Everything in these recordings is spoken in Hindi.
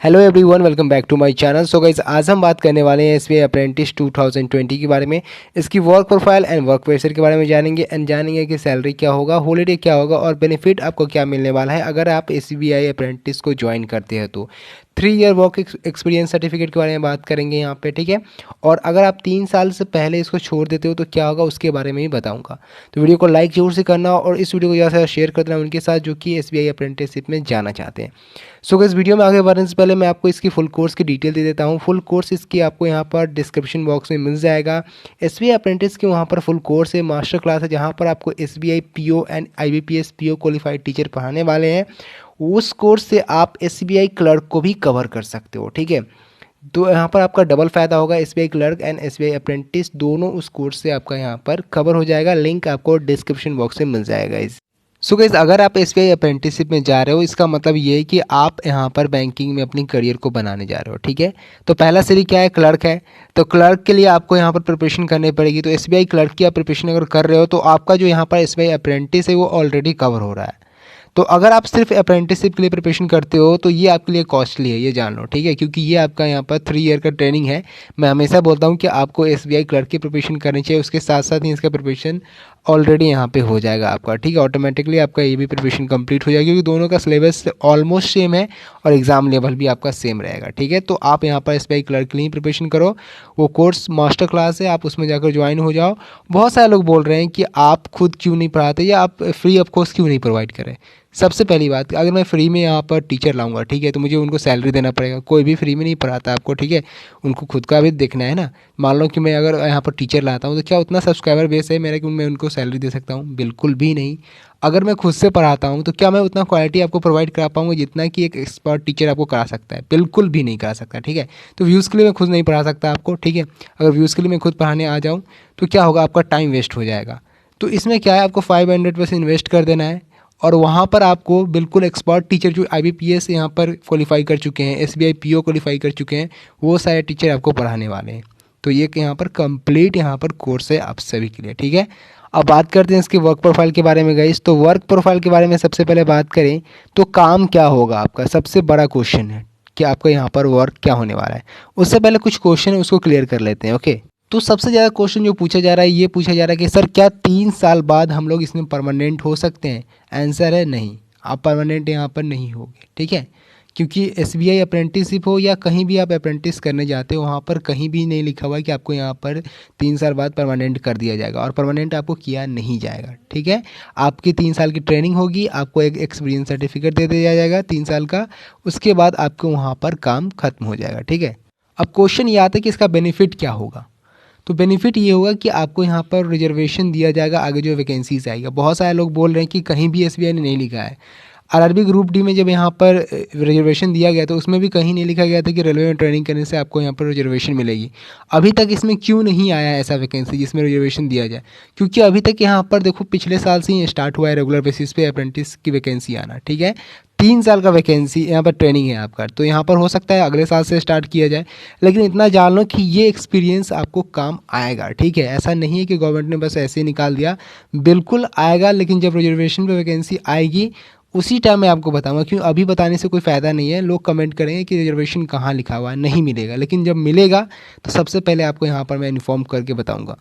Hello everyone, welcome back to my channel. So guys, आज हम बात करने वाले हैं एसबीआई अप्रेंटिस 2020 के बारे में। इसकी work profile and work pressure के बारे में जानेंगे कि सैलरी क्या होगा, हॉलीडे क्या होगा और बेनिफिट आपको क्या मिलने वाला है अगर आप एसबीआई अप्रेंटिस को ज्वाइन करते हैं तो 3 ईयर वर्क एक्सपीरियंस सर्टिफिकेट के बारे में बात करेंगे यहाँ पे, ठीक है। और अगर आप 3 साल से पहले इसको छोड़ देते हो तो क्या होगा उसके बारे में ही बताऊँगा। तो वीडियो को लाइक जरूर से करना और इस वीडियो को ज़्यादा से ज़्यादा शेयर कर देना उनके साथ जो कि एसबीआई अप्रेंटिसशिप में जाना चाहते हैं। सो इस वीडियो में आगे बढ़ने से पहले मैं आपको इसकी फुल कोर्स की डिटेल दे देता हूँ। फुल कोर्स इसकी आपको यहाँ पर डिस्क्रिप्शन बॉक्स में मिल जाएगा। एसबीआई अप्रेंटिस की वहाँ पर फुल कोर्स है, मास्टर क्लास है, जहाँ पर आपको SBI PO and IBPS PO qualified teacher पढ़ाने वाले हैं। उस कोर्स से आप एसबीआई क्लर्क को भी कवर कर सकते हो, ठीक है। तो यहाँ पर आपका डबल फ़ायदा होगा, SBI clerk and SBI apprentice दोनों उस कोर्स से आपका यहाँ पर कवर हो जाएगा। लिंक आपको डिस्क्रिप्शन बॉक्स में मिल जाएगा। सो गाइस, अगर आप एसबीआई अप्रेंटिसशिप में जा रहे हो इसका मतलब ये है कि आप यहाँ पर बैंकिंग में अपनी करियर को बनाने जा रहे हो, ठीक है। तो पहला सीढ़ी क्या है? क्लर्क है। तो क्लर्क के लिए आपको यहाँ पर प्रिपरेशन करनी पड़ेगी। तो एसबीआई क्लर्क की आप प्रिपरेशन अगर कर रहे हो तो आपका जो यहाँ पर एसबीआई अप्रेंटिस है वो ऑलरेडी कवर हो रहा है। तो अगर आप सिर्फ अप्रेंटिसशिप के लिए प्रिपरेशन करते हो तो ये आपके लिए कॉस्टली है, ये जान लो, ठीक है। क्योंकि ये आपका यहाँ पर 3 ईयर का ट्रेनिंग है। मैं हमेशा बोलता हूँ कि आपको एसबीआई क्लर्क की प्रिपरेशन करनी चाहिए, उसके साथ साथ ही इसका प्रिपरेशन ऑलरेडी यहाँ पे हो जाएगा आपका, ठीक है। ऑटोमेटिकली आपका ये भी प्रिपरेशन कंप्लीट हो जाएगी क्योंकि दोनों का सिलेबस ऑलमोस्ट सेम है और एग्ज़ाम लेवल भी आपका सेम रहेगा, ठीक है। तो आप यहाँ पर एसबीआई क्लर्क के लिए प्रिपरेशन करो। वो कोर्स मास्टर क्लास है, आप उसमें जाकर ज्वाइन हो जाओ। बहुत सारे लोग बोल रहे हैं कि आप खुद क्यों नहीं पढ़ाते या आप फ्री ऑफ कॉस्ट क्यों नहीं प्रोवाइड करें। सबसे पहली बात, अगर मैं फ्री में यहाँ पर टीचर लाऊंगा, ठीक है, तो मुझे उनको सैलरी देना पड़ेगा। कोई भी फ्री में नहीं पढ़ाता आपको, ठीक है। उनको खुद का भी देखना है ना। मान लो कि मैं अगर यहाँ पर टीचर लाता हूँ तो क्या उतना सब्सक्राइबर बेस है मेरा कि मैं उनको सैलरी दे सकता हूँ? बिल्कुल भी नहीं। अगर मैं खुद से पढ़ाता हूँ तो क्या मैं उतना क्वालिटी आपको प्रोवाइड करा पाऊँगा जितना कि एक एक्सपर्ट टीचर आपको करा सकता है? बिल्कुल भी नहीं करा सकता, ठीक है। तो व्यूज़ के लिए मैं खुद नहीं पढ़ा सकता आपको, ठीक है। अगर व्यूज़ के लिए मैं खुद पढ़ाने आ जाऊँ तो क्या होगा? आपका टाइम वेस्ट हो जाएगा। तो इसमें क्या है, आपको 500 इन्वेस्ट कर देना है और वहाँ पर आपको बिल्कुल एक्सपर्ट टीचर जो आईबीपीएस यहाँ पर क्वालिफाई कर चुके हैं, एसबीआई पीओ क्वालिफाई कर चुके हैं, वो सारे टीचर आपको पढ़ाने वाले हैं। तो ये यहाँ पर कंप्लीट यहाँ पर कोर्स है आप सभी के लिए, ठीक है। अब बात करते हैं इसके वर्क प्रोफाइल के बारे में गाइस। तो वर्क प्रोफाइल के बारे में सबसे पहले बात करें तो काम क्या होगा आपका, सबसे बड़ा क्वेश्चन है कि आपका यहाँ पर वर्क क्या होने वाला है। उससे पहले कुछ क्वेश्चन है उसको क्लियर कर लेते हैं, ओके। तो सबसे ज़्यादा क्वेश्चन जो पूछा जा रहा है, ये पूछा जा रहा है कि सर क्या 3 साल बाद हम लोग इसमें परमानेंट हो सकते हैं? आंसर है नहीं, आप परमानेंट यहाँ पर नहीं होगे, ठीक है। क्योंकि एसबीआई अप्रेंटिसशिप हो या कहीं भी आप अप्रेंटिस करने जाते हो वहाँ पर कहीं भी नहीं लिखा हुआ है कि आपको यहाँ पर 3 साल बाद परमानेंट कर दिया जाएगा और परमानेंट आपको किया नहीं जाएगा, ठीक है। आपकी 3 साल की ट्रेनिंग होगी, आपको एक एक्सपीरियंस सर्टिफिकेट दे दिया जाएगा 3 साल का, उसके बाद आपको वहाँ पर काम खत्म हो जाएगा, ठीक है। अब क्वेश्चन ये आता है कि इसका बेनिफिट क्या होगा। तो बेनिफिट ये होगा कि आपको यहाँ पर रिजर्वेशन दिया जाएगा आगे जो वैकेंसीज आएगा। बहुत सारे लोग बोल रहे हैं कि कहीं भी एसबीआई ने नहीं लिखा है। आरआरबी ग्रुप डी में जब यहाँ पर रिजर्वेशन दिया गया तो उसमें भी कहीं नहीं लिखा गया था कि रेलवे में ट्रेनिंग करने से आपको यहाँ पर रिजर्वेशन मिलेगी। अभी तक इसमें क्यों नहीं आया ऐसा वैकेंसी जिसमें रिजर्वेशन दिया जाए? क्योंकि अभी तक यहाँ पर देखो पिछले साल से ही स्टार्ट हुआ है रेगुलर बेसिस पे अप्रेंटिस की वैकेंसी आना, ठीक है। 3 साल का वैकेंसी यहाँ पर ट्रेनिंग है आपका, तो यहाँ पर हो सकता है अगले साल से स्टार्ट किया जाए। लेकिन इतना जान लो कि ये एक्सपीरियंस आपको काम आएगा, ठीक है। ऐसा नहीं है कि गवर्नमेंट ने बस ऐसे ही निकाल दिया, बिल्कुल आएगा। लेकिन जब रिजर्वेशन पे वैकेंसी आएगी उसी टाइम मैं आपको बताऊंगा, क्यों अभी बताने से कोई फ़ायदा नहीं है। लोग कमेंट करेंगे कि रिजर्वेशन कहाँ लिखा हुआ है, नहीं मिलेगा। लेकिन जब मिलेगा तो सबसे पहले आपको यहाँ पर मैं इन्फॉर्म करके बताऊँगा।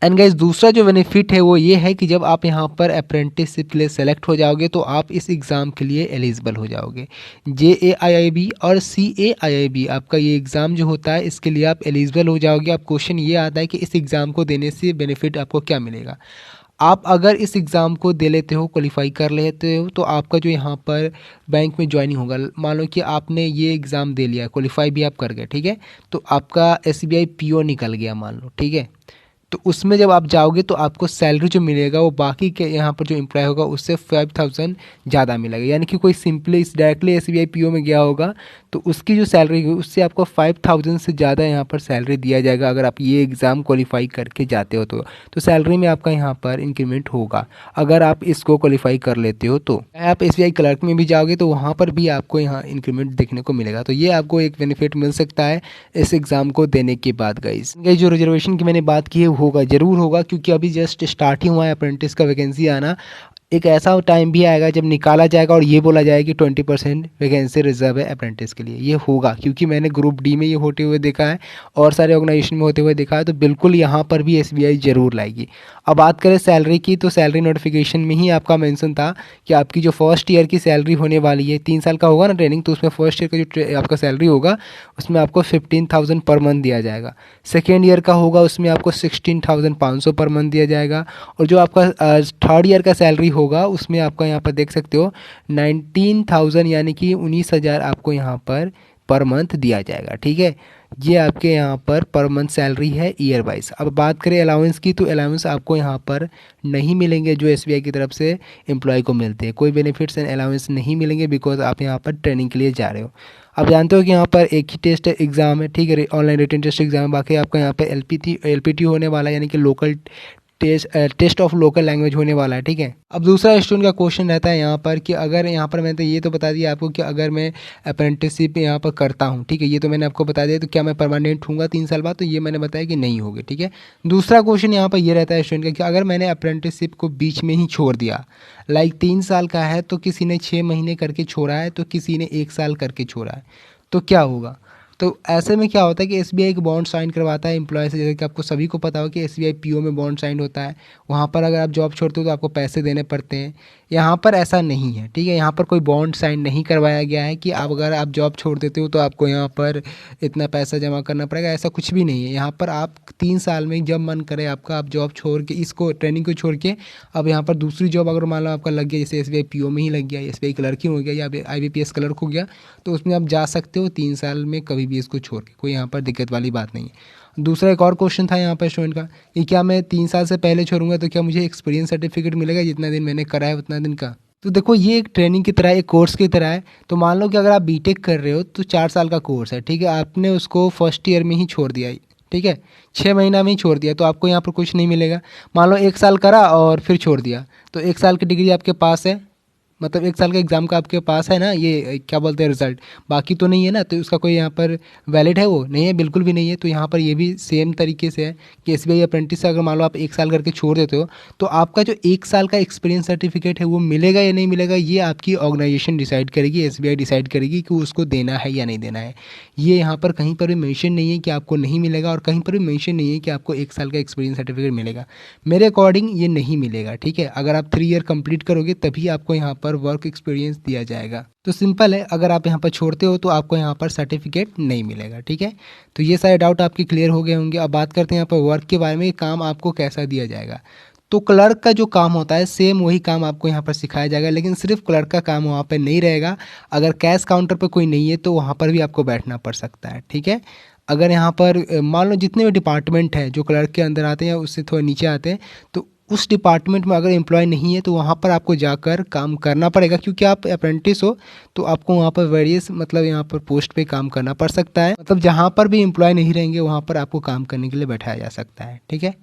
एंड गाइस, दूसरा जो बेनिफिट है वो ये है कि जब आप यहाँ पर अप्रेंटिसशिप के लिए सेलेक्ट हो जाओगे तो आप इस एग्ज़ाम के लिए एलिजिबल हो जाओगे। JAIIB और CAIIB आपका ये एग्ज़ाम जो होता है इसके लिए आप एलिजिबल हो जाओगे। अब क्वेश्चन ये आता है कि इस एग्ज़ाम को देने से बेनिफिट आपको क्या मिलेगा। आप अगर इस एग्ज़ाम को दे लेते हो, क्वालिफाई कर लेते हो, तो आपका जो यहाँ पर बैंक में ज्वाइनिंग होगा। मान लो कि आपने ये एग्ज़ाम दे लिया, क्वालिफाई भी आप कर गए, ठीक है। तो आपका SBI PO निकल गया मान लो, ठीक है। तो उसमें जब आप जाओगे तो आपको सैलरी जो मिलेगा वो बाकी के यहाँ पर जो एम्प्लॉय होगा उससे 5000 ज़्यादा मिलेगा। यानी कि कोई सिंपली डायरेक्टली SBI PO में गया होगा तो उसकी जो सैलरी होगी उससे आपको 5000 से ज़्यादा यहाँ पर सैलरी दिया जाएगा अगर आप ये एग्ज़ाम क्वालिफाई करके जाते हो तो सैलरी में आपका यहाँ पर इंक्रीमेंट होगा अगर आप इसको क्वालिफाई कर लेते हो। तो आप SBI क्लर्क में भी जाओगे तो वहाँ पर भी आपको यहाँ इंक्रीमेंट देखने को मिलेगा। तो ये आपको एक बेनिफिट मिल सकता है इस एग्ज़ाम को देने के बाद। गाइस जो रिजर्वेशन की मैंने बात की है होगा, ज़रूर होगा, क्योंकि अभी जस्ट स्टार्ट ही हुआ है अप्रेंटिस का वैकेंसी आना। एक ऐसा टाइम भी आएगा जब निकाला जाएगा और ये बोला जाएगा कि 20% वैकेंसी रिजर्व है अप्रेंटिस के लिए। ये होगा क्योंकि मैंने ग्रुप डी में ये होते हुए देखा है और सारे ऑर्गेनाइजेशन में होते हुए देखा है, तो बिल्कुल यहाँ पर भी एसबीआई ज़रूर लाएगी। अब बात करें सैलरी की, तो सैलरी नोटिफिकेशन में ही आपका मेंशन था कि आपकी जो फर्स्ट ईयर की सैलरी होने वाली है, 3 साल का होगा ना ट्रेनिंग, तो उसमें फर्स्ट ईयर का जो आपका सैलरी होगा उसमें आपको 15,000 पर मंथ दिया जाएगा। सेकेंड ईयर का होगा उसमें आपको 16,500 पर मंथ दिया जाएगा। और जो आपका थर्ड ईयर का सैलरी होगा उसमें आपका यहाँ पर देख सकते हो 19,000 यानी कि 19,000 आपको यहाँ पर मंथ दिया जाएगा। ठीक है, ये आपके यहाँ पर मंथ सैलरी है ईयर वाइज। अब बात करें अलाउंस की, तो अलाउंस आपको यहाँ पर नहीं मिलेंगे जो एसबीआई की तरफ से एम्प्लॉय को मिलते हैं। कोई बेनिफिट्स एंड अलाउंस नहीं मिलेंगे बिकॉज आप यहाँ पर ट्रेनिंग के लिए जा रहे हो। आप जानते हो कि यहाँ पर एक ही टेस्ट एग्ज़ाम है, ठीक है, ऑनलाइन रिटन टेस्ट एग्जाम है। बाकी आपका यहाँ पे एलपीटी होने वाला है, यानी कि local taste of local language होने वाला है। ठीक है, अब दूसरा स्टूडेंट का क्वेश्चन रहता है यहाँ पर कि अगर यहाँ पर मैंने तो ये तो बता दिया आपको कि अगर मैं अप्रेंटिसशिप यहाँ पर करता हूँ, ठीक है, ये तो मैंने आपको बता दिया, तो क्या मैं परमानेंट हूँगा 3 साल बाद? तो ये मैंने बताया कि नहीं होगी। ठीक है, दूसरा क्वेश्चन यहाँ पर ये रहता है स्टूडेंट का कि अगर मैंने अप्रेंटिसशिप को बीच में ही छोड़ दिया, लाइक 3 साल का है तो किसी ने 6 महीने करके छोड़ा है, तो किसी ने 1 साल करके छोड़ा है, तो क्या होगा? तो ऐसे में क्या होता है कि एसबीआई एक बॉन्ड साइन करवाता है एम्प्लॉय से, जैसे कि आपको सभी को पता हो कि एसबीआई पीओ में बॉन्ड साइन होता है। वहाँ पर अगर आप जॉब छोड़ते हो तो आपको पैसे देने पड़ते हैं। यहाँ पर ऐसा नहीं है। ठीक है, यहाँ पर कोई बॉन्ड साइन नहीं करवाया गया है कि आप अगर आप जॉब छोड़ देते हो तो आपको यहाँ पर इतना पैसा जमा करना पड़ेगा, ऐसा कुछ भी नहीं है। यहाँ पर आप 3 साल में जब मन करे आपका, आप जॉब छोड़ के इसको ट्रेनिंग को छोड़ के अब यहाँ पर दूसरी जॉब अगर मान लो आपका लग गया, जैसे एसबीआई पीओ में ही लग गया, एसबीआई क्लर्क ही हो गया या आईबीपीएस क्लर्क हो गया, तो उसमें आप जा सकते हो 3 साल में कभी भी इसको छोड़ के, कोई यहाँ पर दिक्कत वाली बात नहीं है। दूसरा एक और क्वेश्चन था यहाँ पर स्टूडेंट का कि क्या मैं 3 साल से पहले छोड़ूंगा तो क्या मुझे एक्सपीरियंस सर्टिफिकेट मिलेगा जितना दिन मैंने करा है उतना दिन का? तो देखो ये एक ट्रेनिंग की तरह है, एक कोर्स की तरह है। तो मान लो कि अगर आप बीटेक कर रहे हो तो 4 साल का कोर्स है, ठीक है, आपने उसको फर्स्ट ईयर में ही छोड़ दिया, ठीक है, 6 महीना में ही छोड़ दिया, तो आपको यहाँ पर कुछ नहीं मिलेगा। मान लो 1 साल करा और फिर छोड़ दिया, तो 1 साल की डिग्री आपके पास है, मतलब 1 साल का एग्ज़ाम का आपके पास है ना, ये क्या बोलते हैं रिजल्ट, बाकी तो नहीं है ना, तो उसका कोई यहाँ पर वैलिड है? वो नहीं है, बिल्कुल भी नहीं है। तो यहाँ पर ये भी सेम तरीके से है कि एसबीआई अप्रेंटिस से अगर मान लो आप 1 साल करके छोड़ देते हो तो आपका जो 1 साल का एक्सपीरियंस सर्टिफिकेट है वो मिलेगा या नहीं मिलेगा, ये आपकी ऑर्गेनाइजेशन डिसाइड करेगी, एसबीआई डिसाइड करेगी कि उसको देना है या नहीं देना है। ये यहाँ पर कहीं पर भी मेंशन नहीं है कि आपको नहीं मिलेगा और कहीं पर भी मेंशन नहीं है कि आपको 1 साल का एक्सपीरियंस सर्टिफिकेट मिलेगा। मेरे अकॉर्डिंग ये नहीं मिलेगा। ठीक है, अगर आप 3 ईयर कंप्लीट करोगे तभी आपको यहाँ पर वर्क एक्सपीरियंस दिया जाएगा। तो सिंपल है, अगर आप यहाँ पर छोड़ते हो तो आपको यहाँ पर सर्टिफिकेट नहीं मिलेगा। ठीक है, तो ये सारे डाउट आपके क्लियर हो गए होंगे। अब बात करते हैं यहाँ पर वर्क के बारे में, काम आपको कैसा दिया जाएगा। तो क्लर्क का जो काम होता है सेम वही काम आपको यहाँ पर सिखाया जाएगा, लेकिन सिर्फ क्लर्क का काम वहाँ पर नहीं रहेगा। अगर कैश काउंटर पर कोई नहीं है तो वहाँ पर भी आपको बैठना पड़ सकता है। ठीक है, अगर यहाँ पर मान लो जितने भी डिपार्टमेंट हैं जो क्लर्क के अंदर आते हैं या उससे थोड़ा नीचे आते हैं, तो उस डिपार्टमेंट में अगर एम्प्लॉय नहीं है तो वहाँ पर आपको जाकर काम करना पड़ेगा, क्योंकि आप अप्रेंटिस हो तो आपको वहाँ पर वेरियस मतलब यहाँ पर पोस्ट पे काम करना पड़ सकता है। मतलब जहाँ पर भी एम्प्लॉय नहीं रहेंगे वहाँ पर आपको काम करने के लिए बैठाया जा सकता है। ठीक है,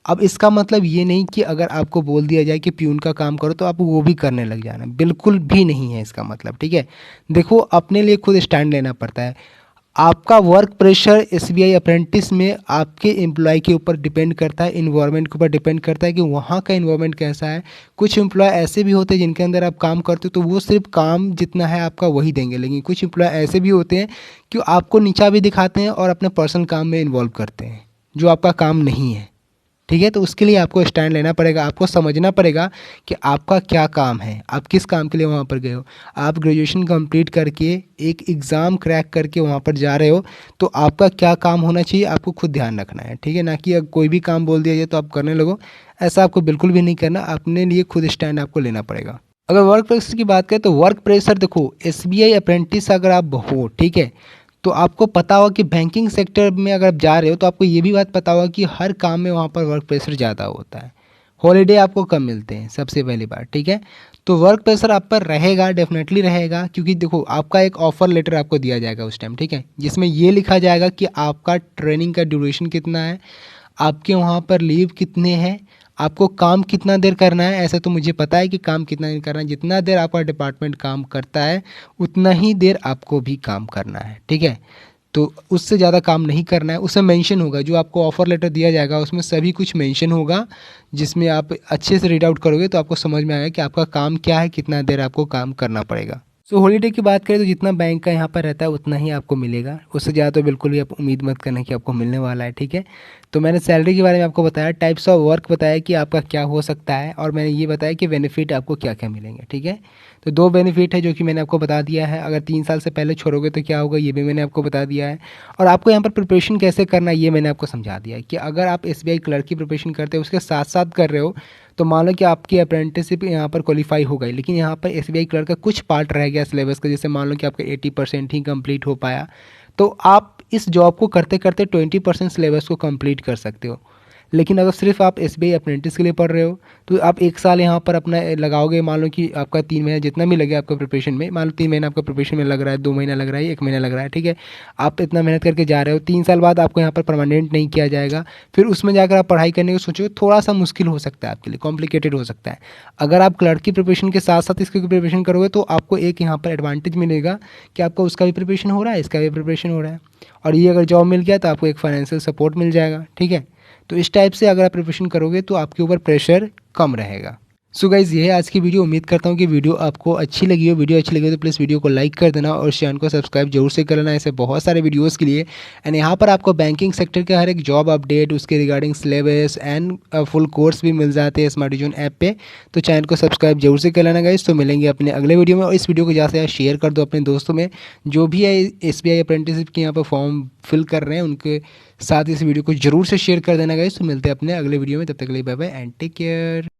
अब इसका मतलब ये नहीं कि अगर आपको बोल दिया जाए कि प्यून का काम करो तो आप वो भी करने लग जाना, बिल्कुल भी नहीं है इसका मतलब। ठीक है, देखो अपने लिए खुद स्टैंड लेना पड़ता है। आपका वर्क प्रेशर एसबीआई अप्रेंटिस में आपके एम्प्लॉय के ऊपर डिपेंड करता है, इन्वायरमेंट के ऊपर डिपेंड करता है कि वहाँ का इन्वायरमेंट कैसा है। कुछ एम्प्लॉय ऐसे भी होते हैं जिनके अंदर आप काम करते हो तो वो सिर्फ काम जितना है आपका वही देंगे, लेकिन कुछ एम्प्लॉय ऐसे भी होते हैं कि आपको नीचा भी दिखाते हैं और अपने पर्सनल काम में इन्वॉल्व करते हैं जो आपका काम नहीं है। ठीक है, तो उसके लिए आपको स्टैंड लेना पड़ेगा, आपको समझना पड़ेगा कि आपका क्या काम है, आप किस काम के लिए वहाँ पर गए हो। आप ग्रेजुएशन कंप्लीट करके एक एग्ज़ाम क्रैक करके वहाँ पर जा रहे हो तो आपका क्या काम होना चाहिए आपको खुद ध्यान रखना है। ठीक है, ना कि कोई भी काम बोल दिया जाए तो आप करने लगो, ऐसा आपको बिल्कुल भी नहीं करना। अपने लिए खुद स्टैंड आपको लेना पड़ेगा। अगर वर्क प्रेशर की बात करें तो वर्क प्रेशर देखो, एसबीआई अप्रेंटिस अगर आप हो, ठीक है, तो आपको पता होगा कि बैंकिंग सेक्टर में अगर आप जा रहे हो तो आपको ये भी बात पता होगा कि हर काम में वहाँ पर वर्क प्रेशर ज़्यादा होता है। हॉलीडे आपको कम मिलते हैं, सबसे पहली बात। ठीक है, तो वर्क प्रेशर आप पर रहेगा, डेफिनेटली रहेगा, क्योंकि देखो आपका एक ऑफर लेटर आपको दिया जाएगा उस टाइम, ठीक है, जिसमें ये लिखा जाएगा कि आपका ट्रेनिंग का ड्यूरेशन कितना है, आपके वहाँ पर लीव कितने हैं, आपको काम कितना देर करना है। ऐसा तो मुझे पता है कि काम कितना देर करना है, जितना देर आपका डिपार्टमेंट काम करता है उतना ही देर आपको भी काम करना है। ठीक है, तो उससे ज़्यादा काम नहीं करना है। उसमें मेंशन होगा, जो आपको ऑफ़र लेटर दिया जाएगा उसमें सभी कुछ मेंशन होगा, जिसमें आप अच्छे से रीड आउट करोगे तो आपको समझ में आएगा कि आपका काम क्या है, कितना देर आपको काम करना पड़ेगा। सो हॉलीडे की बात करें तो जितना बैंक का यहाँ पर रहता है उतना ही आपको मिलेगा, उससे ज़्यादा तो बिल्कुल भी आप उम्मीद मत करना कि आपको मिलने वाला है, ठीक है। तो मैंने सैलरी के बारे में आपको बताया, टाइप्स ऑफ वर्क बताया कि आपका क्या हो सकता है, और मैंने ये बताया कि बेनिफिट आपको क्या क्या मिलेंगे, ठीक है। तो 2 बेनिफिट है जो कि मैंने आपको बता दिया है। अगर 3 साल से पहले छोड़ोगे तो क्या होगा, ये भी मैंने आपको बता दिया है। और आपको यहाँ पर प्रिपरेशन कैसे करना है ये मैंने आपको समझा दिया है कि अगर आप एसबीआई क्लर्क की प्रिपरेशन करते हो उसके साथ साथ कर रहे हो, तो मान लो कि आपकी अप्रेंटिसशिप यहाँ पर क्वालिफाई हो गई, लेकिन यहाँ पर एसबीआई क्लर्क का कुछ पार्ट रह गया सिलेबस का, जैसे मान लो कि आपका 80% ही कंप्लीट हो पाया, तो आप इस जॉब को करते करते 20% सिलेबस को कंप्लीट कर सकते हो। लेकिन अगर सिर्फ आप एसबीआई अप्रेंटिस के लिए पढ़ रहे हो तो आप 1 साल यहाँ पर अपना लगाओगे। मान लो कि आपका 3 महीना जितना भी लगे आपका प्रिपरेशन में, मान लो 3 महीना आपका प्रिपरेशन में लग रहा है, 2 महीना लग रहा है, 1 महीना लग रहा है, ठीक है। आप इतना मेहनत करके जा रहे हो, 3 साल बाद आपको यहाँ पर परमानेंट नहीं किया जाएगा, फिर उसमें जाकर आप पढ़ाई करने को सोचो, थोड़ा सा मुश्किल हो सकता है आपके लिए, कॉम्प्लिकेटेड हो सकता है। अगर आप क्लर्क की प्रिपरेशन के साथ साथ इसकी प्रिपरेशन करोगे तो आपको एक यहाँ पर एडवांटेज मिलेगा कि आपका उसका भी प्रिपरेशन हो रहा है, इसका भी प्रिपरेशन हो रहा है, और ये अगर जॉब मिल गया तो आपको एक फाइनेंशियल सपोर्ट मिल जाएगा, ठीक है। तो इस टाइप से अगर आप प्रिपरेशन करोगे तो आपके ऊपर प्रेशर कम रहेगा। सो गाइज़ ये है आज की वीडियो। उम्मीद करता हूँ कि वीडियो आपको अच्छी लगी हो। वीडियो अच्छी लगी हो तो प्लीज़ वीडियो को लाइक कर देना और चैनल को सब्सक्राइब जरूर से कर लेना ऐसे बहुत सारे वीडियोस के लिए। एंड यहाँ पर आपको बैंकिंग सेक्टर का हर एक जॉब अपडेट, उसके regarding syllabus and full course भी मिल जाते हैं स्मार्ट डिजिटल ऐप पे। तो चैनल को सब्सक्राइब जरूर से कर लेना गाइज़। तो मिलेंगे अपने अगले वीडियो में, और इस वीडियो को ज़्यादा से ज़्यादा शेयर कर दो अपने दोस्तों में, जो भी है एसबीआई अप्रेंटिसशिप के यहाँ पर फॉर्म फिल कर रहे हैं उनके साथ इस वीडियो को जरूर से शेयर कर देना गाइज़। तो मिलते हैं अपने अगले वीडियो में, तब तक के लिए bye bye and take care.